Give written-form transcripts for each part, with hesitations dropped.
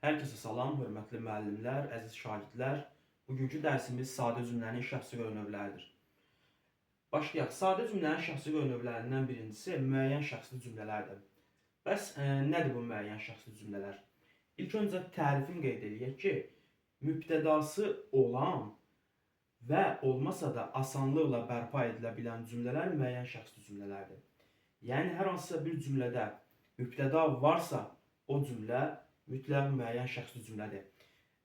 Herkese salam, hörmətli müəllimlər, əziz şagirdlər. Bugünkü dərsimiz sadə cümlənin şəxsi görünövləridir. Başlayaq. Sadə cümlənin şəxsi görünövlərindən birincisi müəyyən şəxsli cümlələrdir. Bəs nədir bu müəyyən şəxsli cümlələr? İlk öncə tərifini qeyd edək ki, mübtədası olan və olmasa da asanlıqla bərpa edilə bilən cümlələr müəyyən şəxsli cümlələrdir. Yəni hər hansısa bir cümlədə mübtəda varsa, o cümlə mütləq müəyyən şəxsli cümlədir.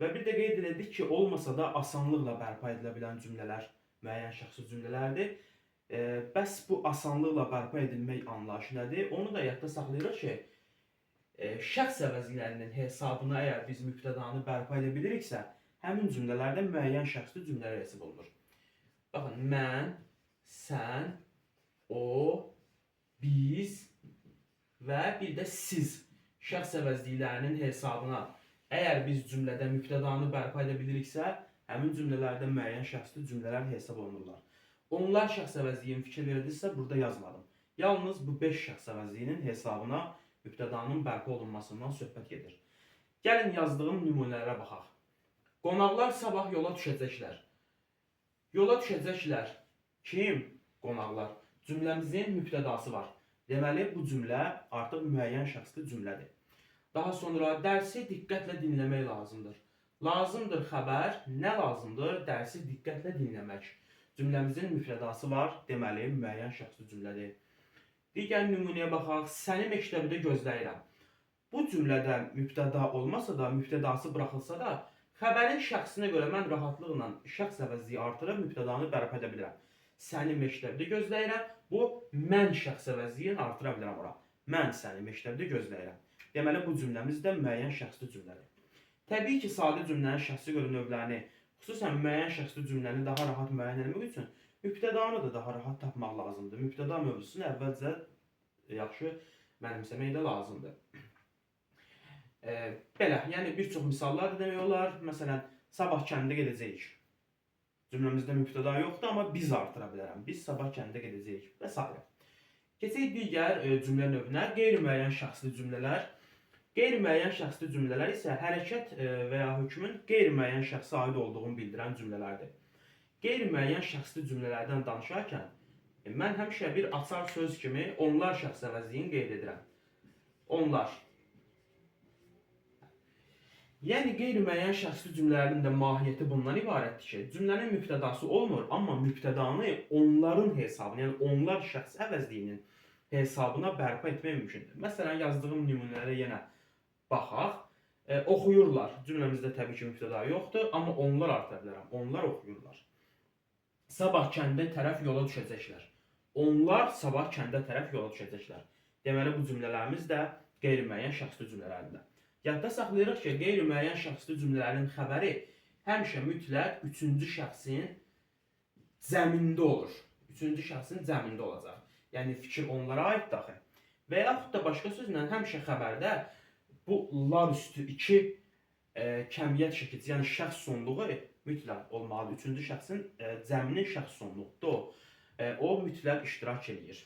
Və bir də qeyd etdik ki, olmasa da asanlıqla bərpa edilə bilən cümlələr müəyyən şəxsli cümlələrdir. Bəs bu asanlıqla bərpa edilmək anlayışı nədir? Onu da yadda saxlayırıq ki, şəxs əvəzlərinin hesabına əgər biz mübtədanı bərpa edə biliriksə, həmin cümlələrdə müəyyən şəxsli cümlələr hesab olunur. Baxın, mən, sən, o, biz və bir də siz şəxs əvəzliklərinin hesabına əgər biz cümlədə mübtədanı bərpa edə biliriksə, həmin cümlələrdə müəyyən şəxsli cümlələr hesab olunurlar. Onlar şəxs əvəzliyin fikir verilirsə, burada yazmadım. Yalnız bu 5 şəxs əvəzliyinin hesabına mübtədanın bərpa olunmasından söhbət gedir. Gəlin yazdığım nümunələrə baxaq. Qonaqlar sabah yola düşəcəklər. Yola düşəcəklər. Kim? Qonaqlar. Cümləmizin mübtədası var. Deməli, bu cümlə artıq müəyyən şəxsli cümlədir. Daha sonra dərsi diqqətlə dinləmək lazımdır. Lazımdır xəbər, nə lazımdır? Dərsi diqqətlə dinləmək. Cümləmizin mübtədası var, deməli müəyyən şəxsli cümlədir. Digər nümunəyə baxaq. Səni məktəbdə gözləyirəm. Bu cümlədə mübtəda olmasa da, mübtədası buraxılsa da, xəbərin şəxsinə görə mən rahatlıqla şəxs əvəzliyi artırıb mübtədanı bərpa edə bilirəm. Səni məktəbdə gözləyirəm. Bu, mən şəxs əvəzliyini artıra bilirəm ora. Mən səni məktəbdə gözləyirəm. Deməli, bu cümləmiz də müəyyən şəxsli cümlədir. Təbii ki, sadə cümlənin şəxsi görünövlərini, xüsusən müəyyən şəxsli cümləni daha rahat müəyyən etmək üçün mübtədanı da daha rahat tapmaq lazımdır. Mübtəda mövzusunu əvvəlcə yaxşı mənimsəmək də lazımdır. Belə, yəni bir çox misallar da demək olar. Məsələn, sabah kəndə gedəcəyik. Cümləmizdə mübtəda yoxdur, amma biz artıra bilərəm. Biz sabah kəndə gedəcəyik və s. Keçək digər cümlə növünə, qeyri-müəyyən şəxsli cümlələr. Qeyri-müəyyən şəxsli cümlələr isə hərəkət və ya hökmün qeyri-müəyyən şəxsə aid olduğunu bildirən cümlələrdir. Qeyri-müəyyən şəxsli cümlələrdən danışarkən mən həmişə bir açar söz kimi onlar şəxs əvəzliyini qeyd edirəm. Onlar. Yəni qeyri-müəyyən şəxsli cümlələrin də mahiyyəti bundan ibarətdir ki, cümlənin mübtədası olmur, amma mübtədanı onların hesabına, yəni onlar şəxs əvəzliyinin hesabına bərpa etmək mümkündür. Məsələn, yazdığım nümunələrə yenə baxaq. Oxuyurlar. Cümləmizdə təbii ki, mübtəda yoxdur, amma onlar artıra bilərəm. Onlar oxuyurlar. Sabah kəndə tərəf yola düşəcəklər. Onlar sabah kəndə tərəf yola düşəcəklər. Deməli, bu cümlələrimiz də qeyri-müəyyən şəxsli cümlələrdir. Yadda saxlayırıq ki, qeyri-müəyyən şəxsli cümlələrin xəbəri həmişə mütləq üçüncü şəxsin zəmində olur. Üçüncü şəxsin zəmində olacaq. Yəni fikir onlara aid daxil. Və yaxud da başqa sözlə həmişə xəbərdə bu lar üstü 2 kəmiyyət şəkilsi, yəni şəxs sonluğu mütləq olmalıdır. Üçüncü şəxsin cəminin şəxs sonluğudur. O mütləq iştirak edir.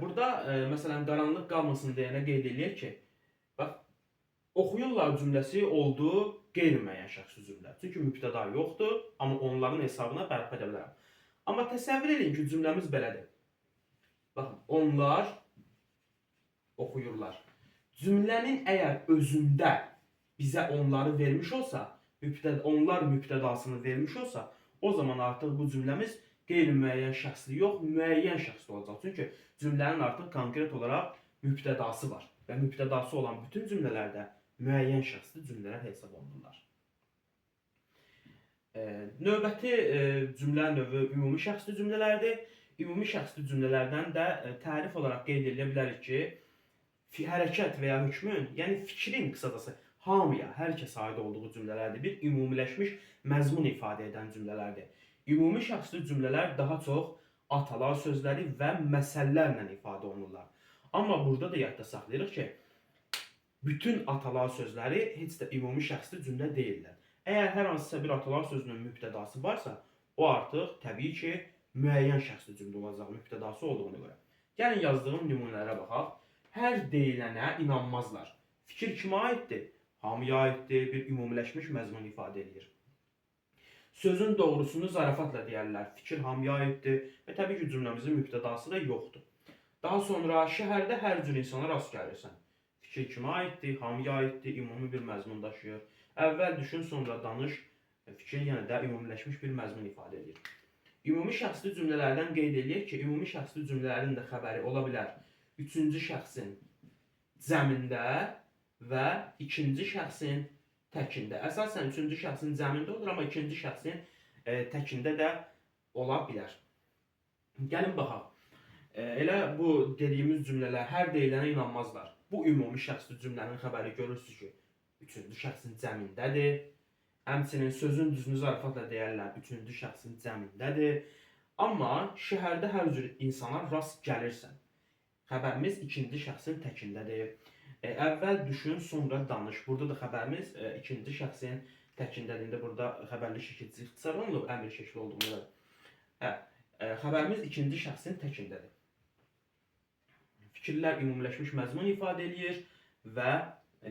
Burada məsələn qaranlıq qalmasın deyənə qeyd eləyək ki, bax, oxuyurlar cümləsi oldu qeyri-müəyyən şəxsli cümlə. Çünki mübtəda yoxdur, amma onların hesabına bərpa edə bilərəm. Amma təsəvvür edin ki, cümləmiz belədir. Baxın, onlar oxuyurlar. Cümlənin əgər özündə bizə onları vermiş olsa, onlar mübtədasını vermiş olsa, o zaman artıq bu cümləmiz qeyri-müəyyən şəxsli yox, müəyyən şəxsli olacaq. Çünki cümlənin artıq konkret olaraq mübtədası var. Və mübtədası olan bütün cümlələrdə müəyyən şəxsli cümlələr hesab olunurlar. Növbəti cümlə növü ümumi şəxsli cümlələrdir. Ümumi şəxsli cümlələrdən də tərif olaraq qeyd edə bilərik ki, hərəkət və ya hökmün, yəni fikrin qısacası hamıya, hər kəsə aid olduğu cümlələrdir. Bir ümumiləşmiş məzmun ifadə edən cümlələrdir. Ümumi şəxsli cümlələr daha çox atalar sözləri və məsəllərlə ifadə olunurlar. Amma burada da yadda saxlayırıq ki, bütün atalar sözləri heç də ümumi şəxsli cümlə deyirlər. Əgər hər hansısa bir atalar sözünün mübtədası varsa, o artıq təbii ki, müəyyən şəxsli cümlə olacaq mübtədası olduğuna görə. Gəlin yazdığım nümunələrə baxaq. Hər deyilənə inanmazlar. Fikir kimə aiddir? Hamıya aiddir, bir ümumiləşmiş məzmun ifadə edir. Sözün doğrusunu zarafatla deyərlər. Fikir hamıya aiddir və təbii ki, cümləmizin mübtədası da yoxdur. Daha sonra şəhərdə hər cür insana rast gəlirsən. Fikir kimə aiddir? Hamıya aiddir, ümumi bir məzmun daşıyır. Əvvəl düşün, sonra danış. Fikir yenə də ümumiləşmiş bir məzmun ifadə edir. Ümumi şəxsli cümlələrdən qeyd eləyək ki, ümumi şəxsli cümlələrin də xəbəri ola bilər üçüncü şəxsin cəmində və ikinci şəxsin təkində. Əsasən üçüncü şəxsin cəmində olur, amma ikinci şəxsin təkində də ola bilər. Gəlin baxaq. Elə bu dediyimiz cümlələr hər deyilənə inanmazlar. Bu ümumi şəxsli cümlənin xəbəri görürsünüz ki, üçüncü şəxsin cəmindədir. Həmçinin sözün düzünü zarafatla deyərlər, üçüncü şəxsin cəmindədir. Amma şəhərdə hər cür insana rast gəlirsən. Xəbərimiz ikinci şəxsin təkindədir. Əvvəl düşün, sonra danış. Burada da xəbərimiz ikinci şəxsin təkindədir. Burada xəbərli şəkil ixtisarlanıb, əmr şəkli olduğuna görə. Xəbərimiz ikinci şəxsin təkindədir. Fikirlər ümumiləşmiş məzmun ifadə edir və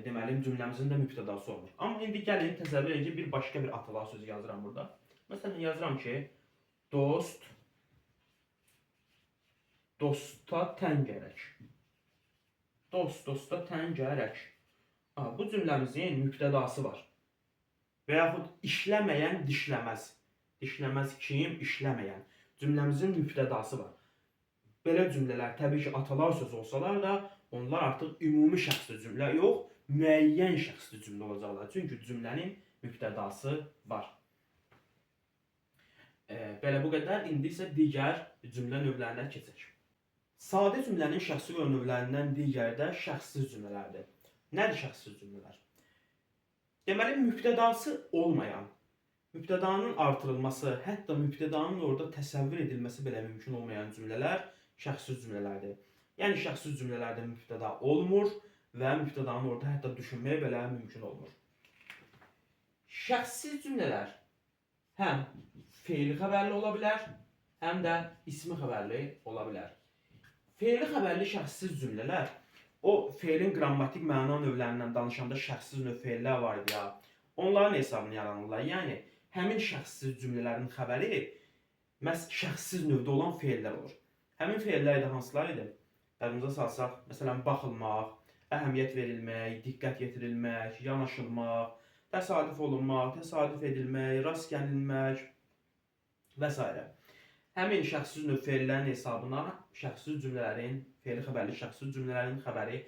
deməli cümləmizin də mübtədası olmur. Amma indi gəlin təsəvvür edin ki, bir başqa bir atalar sözü yazıram burada. Məsələn yazıram ki, dost dosta tən gərək. Dost dosta tən gərək. Bu cümləmizin mübtədası var. Və yaxud işləməyən dişləməz. Dişləməz kim? İşləməyən. Cümləmizin mübtədası var. Belə cümlələr təbii ki, atalar sözü olsalar da, onlar artıq ümumi şəxsli cümlə yox, müəyyən şəxsli cümlə olacaqlar. Çünki cümlənin mübtədası var. Belə bu qədər. İndi isə digər cümlə növlərinə keçək. Sadə cümlənin şəxsi növlərindən digəri də şəxssiz cümlələrdir. Nədir şəxssiz cümlələr? Deməli, mübtədası olmayan, mübtədanın artırılması, hətta mübtədanın orada təsəvvür edilməsi belə mümkün olmayan cümlələr şəxssiz cümlələrdir. Yəni, şəxssiz cümlələrdə mübtəda olmur və mübtədanı orada hətta düşünmək belə mümkün olmur. Şəxssiz cümlələr həm feili xəbərli ola bilər, həm də ismi xəbərli ola bilər. Feili xəbərli şəxssiz cümlələr, o feilin qrammatik məna növlərindən danışanda şəxssiz növ feillər var idi ya, onların hesabını yaranırlar. Yəni, həmin şəxssiz cümlələrin xəbəri məhz şəxssiz növdə olan feillər olur. Həmin feillər də hansılar idi? Yadımıza salsaq, məsələn, baxılmaq, əhəmiyyət verilmək, diqqət yetirilmək, yanaşılmaq, təsadüf olunmaq, təsadüf edilmək, rast gəlinmək və s. Həmin şəxssiz növ feillərin hesabına şəxssiz cümlələrin, feili xəbərli şəxssiz cümlələrin xəbəri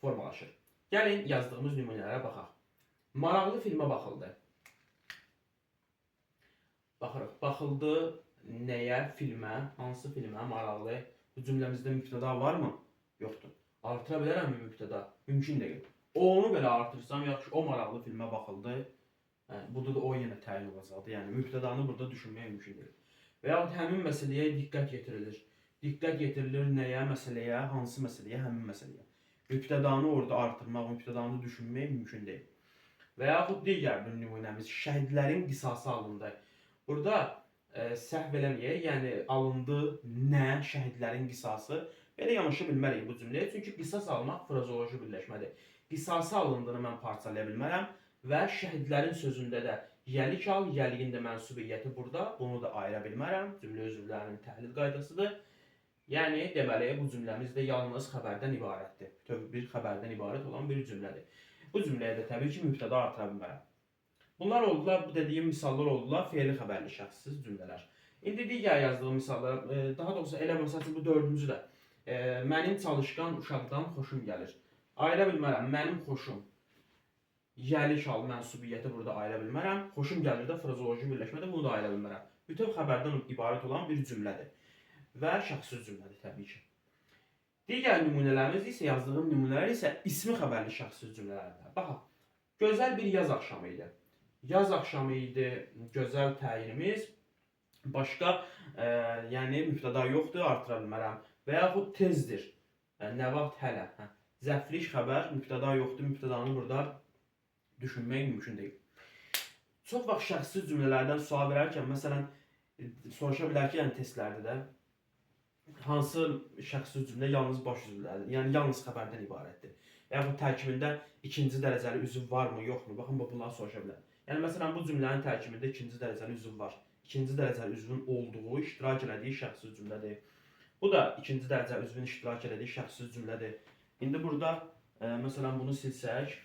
formalaşır. Gəlin yazdığımız nümunələrə baxaq. Maraqlı filmə baxıldı. Baxırıq, baxıldı nəyə, filmə, hansı filmə maraqlı? Bu cümləmizdə mübtəda varmı? Yoxdur. Artıra bilərəmmi mübtəda? Mümkün deyil. Onu belə artırsam, yaxşı, o maraqlı filmə baxıldı. Burada da o yenə təyin olacaqdır. Yəni, mübtədanı burada düşünmək mümkün deyil. Və yaxud həmin məsələyə diqqət yetirilir. Diqqət yetirilir nəyə, məsələyə, hansı məsələyə, həmin məsələyə. Mübtədanı orada artırmaq, mübtədanı düşünmək mümkün deyil. Və yaxud digər bir nümunəmiz, şəhidlərin qisası alındı. Burada səhv eləməyək, yəni alındı nə, şəhidlərin qisası. Belə yanaşa bilmərik bu cümləyə, çünki qisas almaq frazeoloji birləşmədir. Qisası alındığını mən parçalaya bilmərəm və şəhidlərin sözündə də yəlik al, yəliyin də mənsubiyyəti burada, bunu da ayıra bilmərəm. Cümlə üzvlərinin təhlil qaydasıdır. Yəni, deməli, bu cümləmiz də yalnız xəbərdən ibarətdir. Bütöv bir xəbərdən ibarət olan bir cümlədir. Bu cümləyə də təbii ki, mübtəda artıra bilmərəm. Bunlar oldular, bu dediyim misallar oldular, feili xəbərli şəxssiz cümlələr. İndi digər yazdığım misallar, daha doğrusu elə məsələn bu dördüncü də. Mənim çalışqan uşaqdan xoşum gəlir. Ayıra bilmərəm, mənim xoşum. Yəlik al, mənsubiyyəti burada ayıra bilmərəm. Xoşum gəlir də frazeoloji birləşmədə bunu da ayıra bilmərəm. Bütöv xəbərdən ibarət olan bir cümlədir. Və şəxssiz cümlədir təbii ki. Digər nümunələrimiz isə, yazdığım nümunələr isə ismi xəbərli şəxssiz cümlələrdir. Baxaq, gözəl bir yaz axşamı idi. Yaz axşamı idi, gözəl təyinimiz. Başqa, yəni mübtəda yoxdur, artıra bilmərəm. Və yaxud tezdir, nə vaxt hələ. Zəflik xəbər, mübtəda yoxdur, mübtədanı burada düşünmək mümkün deyil. Çox vaxt şəxssiz cümlələrdən sual verərkən, məsələn, soruşa bilər ki, yəni testlərdə də hansı şəxssiz cümlə yalnız baş cümlələrdir, yəni yalnız xəbərdən ibarətdir. yaxud tərkibində ikinci dərəcəli üzv varmı, yoxmu? Baxın, bunları soruşa bilər. Yəni, məsələn, bu cümlənin tərkibində ikinci dərəcəli üzv var. İkinci dərəcəli üzvün olduğu, iştirak elədiyi şəxsiz cümlədir. Bu da ikinci dərəcəli üzvün iştirak elədiyi şəxsiz cümlədir. İndi burada, məsələn, bunu silsək,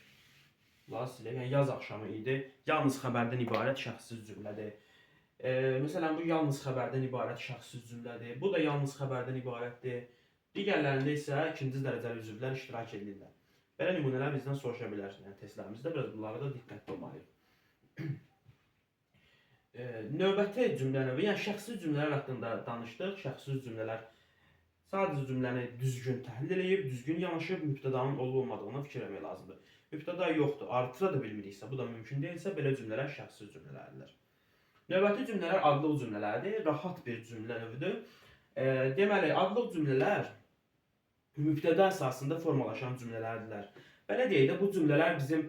yəni yaz axşamı idi. Yalnız xəbərdən ibarət şəxsiz cümlədir. Məsələn, bu yalnız xəbərdən ibarət şəxsiz cümlədir. Bu da yalnız xəbərdən ibarətdir. Digərlərində isə ikinci dərəcəli üzvlər iştirak edirlər. Belə nümunələr bizdən soruşa bilər. Yəni, testlərimizdə biraz bunlara da diqqətli olmalıyıq. Növbəti cümlə növü, yəni şəxsiz cümlələr haqqında danışdıq. Şəxsiz cümlələr sadəcə cümləni düzgün təhlil edib, düzgün yanaşıb, mübtədanın olub-olmadığına fikir vermək lazımdır. Mübtəda yoxdur, artıra da bilmiriksə, bu da mümkün deyilsə, belə cümlələr şəxsiz cümlələrdir. Növbəti cümlələr adlıq cümlələrdir, rahat bir cümlə növüdür. Deməli, adlıq cümlələr mübtəda əsasında formalaşan cümlələrdirlər. Belə deyək də, bu cümlələr bizim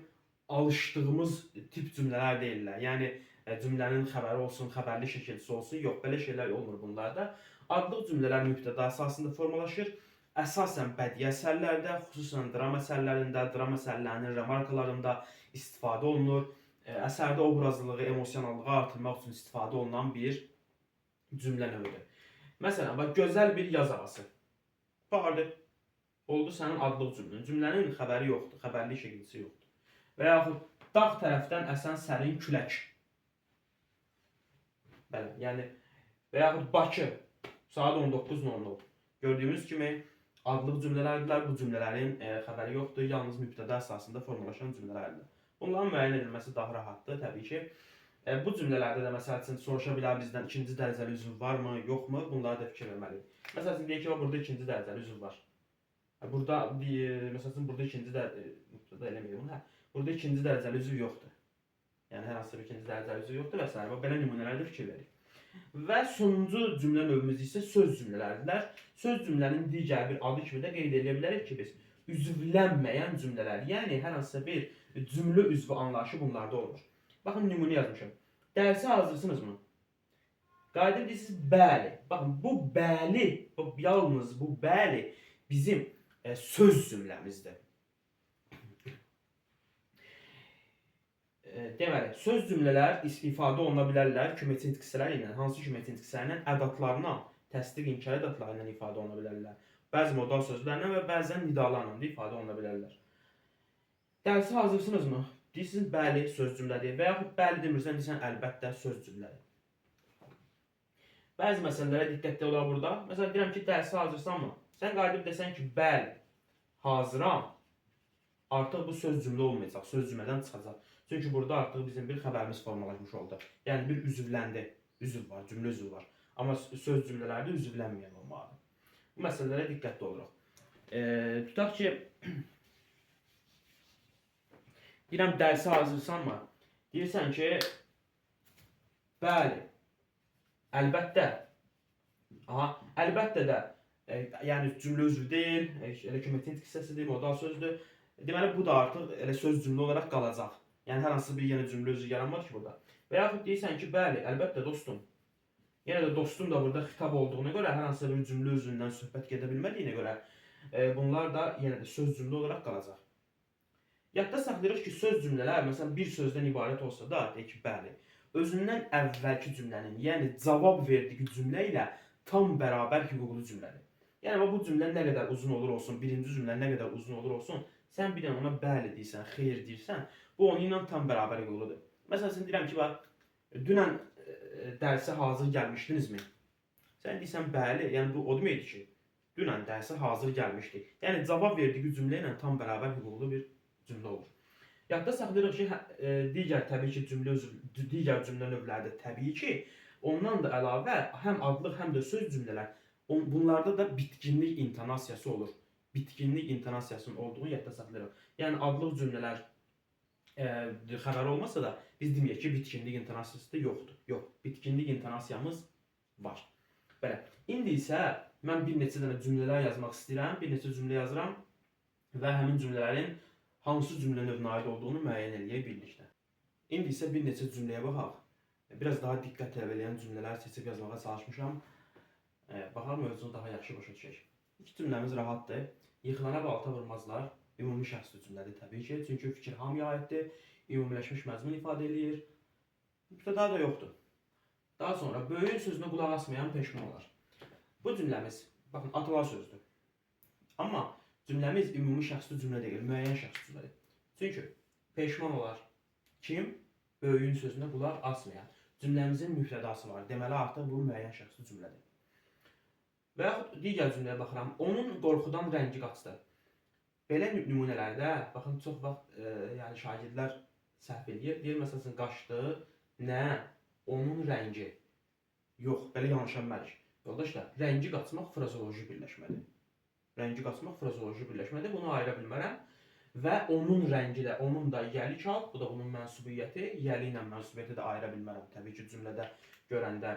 alışdığımız tip cümlələr deyirlər. Yəni, cümlənin xəbəri olsun, xəbərli şəkilçisi olsun, yox, belə şeylər olmur bunlarda. Adlıq cümlələr mübtəda əsasında formalaşır. Əsasən bədii əsərlərdə, xüsusən dram əsərlərində, dram əsərlərinin remarkalarında istifadə olunur. Əsərdə obrazlılığı, emosionallığı artırmaq üçün istifadə olunan bir cümlə növüdür. Məsələn, bax, gözəl bir yaz havası. Vardı, oldu sənin adlıq cümlən. Cümlənin xəbəri yoxdur, xəbərli şəkilçisi yoxdur. Və yaxud dağ tərəfdən əsən sərin külək. Bəli, yəni, və yaxud Bakı, saat 19:00. Gördüyümüz kimi, adlıq cümlələrdirlər, bu cümlələrin xəbəri yoxdur, yalnız mübtəda əsasında formalaşan cümlələrdir. Bunların müəyyən edilməsi daha rahatdır, təbii ki. Bu cümlələrdə də, məsəl üçün, soruşa bilər bizdən ikinci dərəcəli üzv varmı, yoxmu? Bunlara da fikir verməliyik. Məsəl üçün, deyək ki, burada ikinci dərəcəli üzv var. Burada, məsəl üçün, burada ikinci dərəcəli üzv yoxdur. Yəni, hər hansı bir ikinci dərəcəli üzv yoxdur və s. Belə nümunələrdə fikir verik. Və sonuncu cümlə növümüz isə söz cümlələrdirlər. Söz cümlənin digər bir adı kimi də qeyd edə bilərik ki, biz üzvlənməyən cümlələr, yəni hər hansısa bir cümlə üzvü anlayışı bunlarda olmur. Baxın, nümunə yazmışam. Dərsə hazırsınızmı? Qayda deyirsiniz, bəli. Baxın, bu bəli, yalnız bu bəli bizim söz cümləmizdir. Deməli, söz cümlələr istifadə oluna bilərlər kümetin intiqsələr ilə, hansı kümetin intiqsələrlə, ədatlarla, təsdiq inkar ədatları ilə ifadə oluna bilərlər. Bəzi modal sözlərlə və bəzən nidalarla da ifadə oluna bilərlər. Dərsə hazırsınızmı? Deyirsiniz, bəli, söz cümlədir və yaxud bəli demirsən, deyirsən, əlbəttə, söz cümlədir. Bəzi məsələlərə diqqətli olar burada. Məsələn, deyirəm ki, dərsə hazırsanmı? Sən qayıdıb desən ki, bəli, hazıram. Artıq bu söz cümlə olmayacaq, söz cümlədən çıxacaq. Çünki burada artıq bizim bir xəbərimiz formalaşmış oldu. Yəni, bir üzvləndi, üzv var, cümlə üzvü var. Amma söz cümlələrdə üzvlənməyən olmalıdır. Bu məsələlərə diqqətli oluruq. Tutaq ki, deyirəm, dərsə hazırsanmı? Deyirsən ki, bəli, əlbəttə. Aha, əlbəttə də, yəni cümlə üzvü deyil, elə kümetin hissəsidir, modal sözdür. Deməli, bu da artıq elə söz cümlə olaraq qalacaq. Yəni, hər hansı bir yenə cümlə üzvü yaranmır ki, burada. Və yaxud deyirsən ki, bəli, əlbəttə dostum. Yenə də dostum da burada xitab olduğuna görə, hər hansı bir cümlə üzvündən söhbət gedə bilmədiyinə görə, bunlar da yenə də söz cümlə olaraq qalacaq. Yadda saxlayırıq ki, söz cümlələr, məsələn, bir sözdən ibarət olsa da, deyək ki, bəli, özündən əvvəlki cümlənin, yəni cavab verdiyi cümlə ilə tam bərabər hüquqlu cümlədir. Yəni, bu cümlə nə qədər uzun olur olsun, birinci cümlə nə qədər uzun olur olsun, sən bir dənə ona bəli deyirsən, xeyr deyirsən, bu onun ilə tam bərabər hüquqludur. Məsələn, deyirəm ki, dünən dərsə hazır gəlmişdinizmi? Sən deyirsən, bəli, yəni bu o deməkdir ki, dünən dərsə hazır gəlmişdik. Yəni, cavab verdiyi cümlə ilə tam bərabər hüquqlu bir cümlə olur. Yadda saxlayırıq ki, digər təbii ki, digər cümlə növlərdə təbii ki, ondan da əlavə həm adlıq, həm də söz cümlələr, bunlarda da bitkinlik intonasiyası olur. Bitkinlik intonasiyasının olduğunu yadda saxlayırıq. Yəni, adlıq cümlələr xəbər olmasa da, biz deməyək ki, bitkinlik intonasiyası da yoxdur. Yox, bitkinlik intonasiyamız var. Belə, indi isə mən bir neçə dənə cümlələr yazmaq istəyirəm, bir neçə cümlə yazıram və həmin cümlələrin hansı cümlə növünə aid olduğunu müəyyən edək birlikdə. İndi isə bir neçə cümləyə baxaq. Biraz daha diqqət tələb edən cümlələr seçib yazmağa çalışmışam. Baxaq, mövzunu daha yaxşı başa düşək. İlk cümləmiz rahatdır. Yıxılana balta vurmazlar. ümumi şəxsli cümlədir təbii ki. Çünki fikir hamıya aiddir, ümumiləşmiş məzmun ifadə eləyir. Mübtəda da yoxdur. Daha sonra böyüyün sözünə qulaq asmayan peşman olar. Bu cümləmiz, baxın, atılar sözdür. Amma cümləmiz ümumi şəxsli cümlə deyil, müəyyən şəxsli cümlədir. Çünki peşman olar kim? Böyüyün sözünə qulaq asmayan. Cümləmizin mübtədası var. Deməli, artıq bu müəyyən şəxsli cümlədir. Və yaxud digər cümləyə baxıram. Onun qorxudan rəngi qaçdı. Belə nümunələrdə, baxın, çox vaxt yəni şagirdlər səhv edir. Deyir, məsələn, qaçdı, nə? Onun rəngi. Yox, belə yanlış bilmərik. Yoldaşlar, rəngi qaçmaq frazeoloji birləşmədir. Rəngi qaçmaq frazeoloji birləşmədir. Bunu ayıra bilmərəm. Və onun rəngi də, onun da yəli kal, bu da bunun mənsubiyyəti, yəli ilə mənsubiyyəti də ayıra bilmərəm. Təbii ki, cümlədə görəndə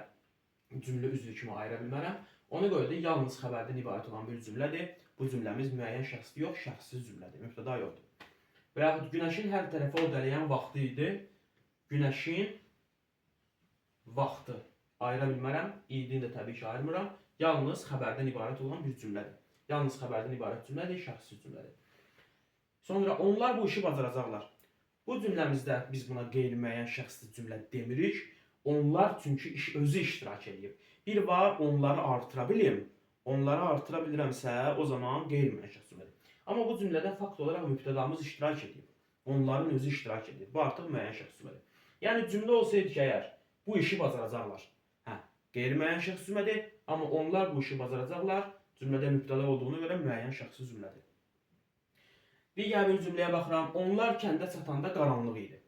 cümlə üzvü kimi ayıra bilmərəm. Ona görə də yalnız xəbərdən ibarət olan bir cümlədir. Bu cümləmiz müəyyən şəxsli yox, şəxssiz cümlədir. Mübtəda yoxdur. Və yaxud günəşin hər tərəfə o dələyən vaxtı idi. Günəşin vaxtı. Ayıra bilmərəm. İdini də təbii ki, ayırmıram. Yalnız xəbərdən ibarət olan bir cümlədir. Yalnız xəbərdən ibarət cümlədir, şəxssiz cümlədir. Sonra onlar bu işi bacaracaqlar. Bu cümləmizdə biz buna qeyri-müəyyən şəxsli cümlə demirik. Onlar çünki özü iştirak edib. Bir var, onları artıra bilim. Onları artıra bilirəmsə, o zaman qeyri-müəyyən şəxsli cümlədir. Amma bu cümlədə fakt olaraq mübtədamız iştirak edib. Onların özü iştirak edib. Bu artıq müəyyən şəxsli cümlədir. Yəni cümlə olsaydı ki, əgər bu işi bacaracaqlar. Qeyri-müəyyən şəxsli cümlədir, amma onlar bu işi bacaracaqlar. Cümlədə mübtəda olduğuna görə müəyyən şəxsli cümlədir. Digər bir cümləyə baxıram. Onlar kəndə çatanda qaranlıq idi.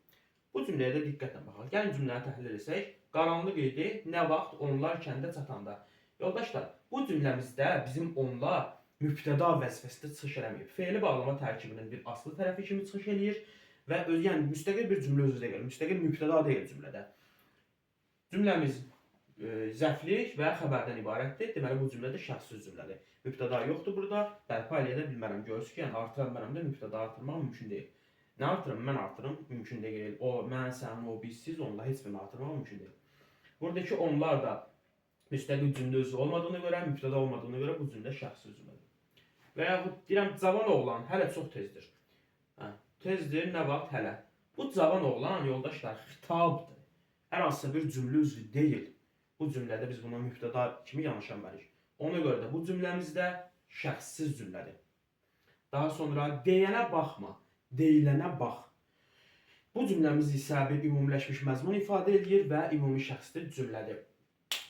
Bu cümləyə də diqqətlə baxaq. Gəlin cümləni təhlil etsək. Qaranlıq idi, nə vaxt? Onlar kəndə çatanda. Yoldaşlar, bu cümləmizdə bizim onlar mübtəda vəzifəsində çıxış eləməyib. Fe'li bağlama tərkibinin bir aslı tərəfi kimi çıxış eləyir və yəni müstəqil bir cümlə özü deyil, müstəqil mübtəda deyil cümlədə. Cümləmiz zəflik və xəbərdən ibarətdir. Deməli, bu cümlədə şəxssiz cümlədir. Mübtəda yoxdur burada. Bərpa eləyə bilmərəm. Görürsünüz ki, yəni artıra bilmərəm də mübtəda artırmaq mümkün deyil. Nə artırım? Mən artırım. Mümkün deyil. O, mən, sən, o, biz, siz, onlar heç birini artırmaq mümkün deyil. Buradakı onlar da müstəqil cümlə özü olmadığına görə, mübtəda olmadığına görə bu cümlə şəxssiz cümlədir. Və yaxud deyirəm, cavan oğlan hələ çox tezdir. Tezdir, nə vaxt? Hələ. Bu cavan oğlan, yoldaşlar, xitabdır. Hər hansısa bir cümlə üzvü deyil. Bu cümlədə biz buna mübtəda kimi yanaşa bilmərik. Ona görə də bu cümləmizdə şəxssiz cümlədir. Daha sonra deyənə baxma, deyilənə bax. Bu cümləmiz isə bir ümumiləşmiş məzmun ifadə edir və ümumi şəxsli cümlədir.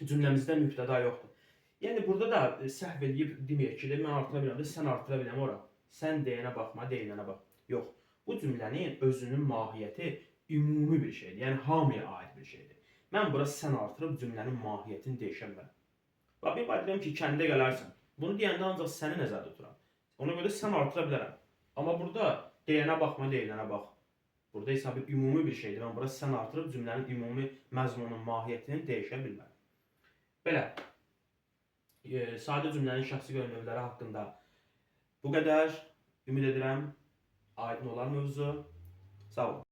Cümləmizdə mübtəda yoxdur. Yəni burada da səhv edib deməyək ki, mən artıra biləm, sən artıra biləm ora. Sən deyənə baxma, deyilənə bax. Yox. Bu cümlənin özünün mahiyyəti ümumi bir şeydir. Yəni hamıya aid bir şeydir. Mən bura sən artırıb cümlənin mahiyyətini dəyişə bilmərəm. Bax, bir deyirəm ki, kəndə gələrsən. Bunu deyəndə ancaq səni nəzərdə tuturam. Ona görə sən artıra bilərəm. Amma burada deyənə baxma, deyilənə bax. Burada isə bir ümumi bir şeydir. Mən bura sən artırıb cümlənin ümumi məzmunun mahiyyətini dəyişə bilmərəm. Belə, sadə cümlənin şəxsi görünümləri haqqında bu qədər. Ümid edirəm, aydın olar mövzu. Sağ olun.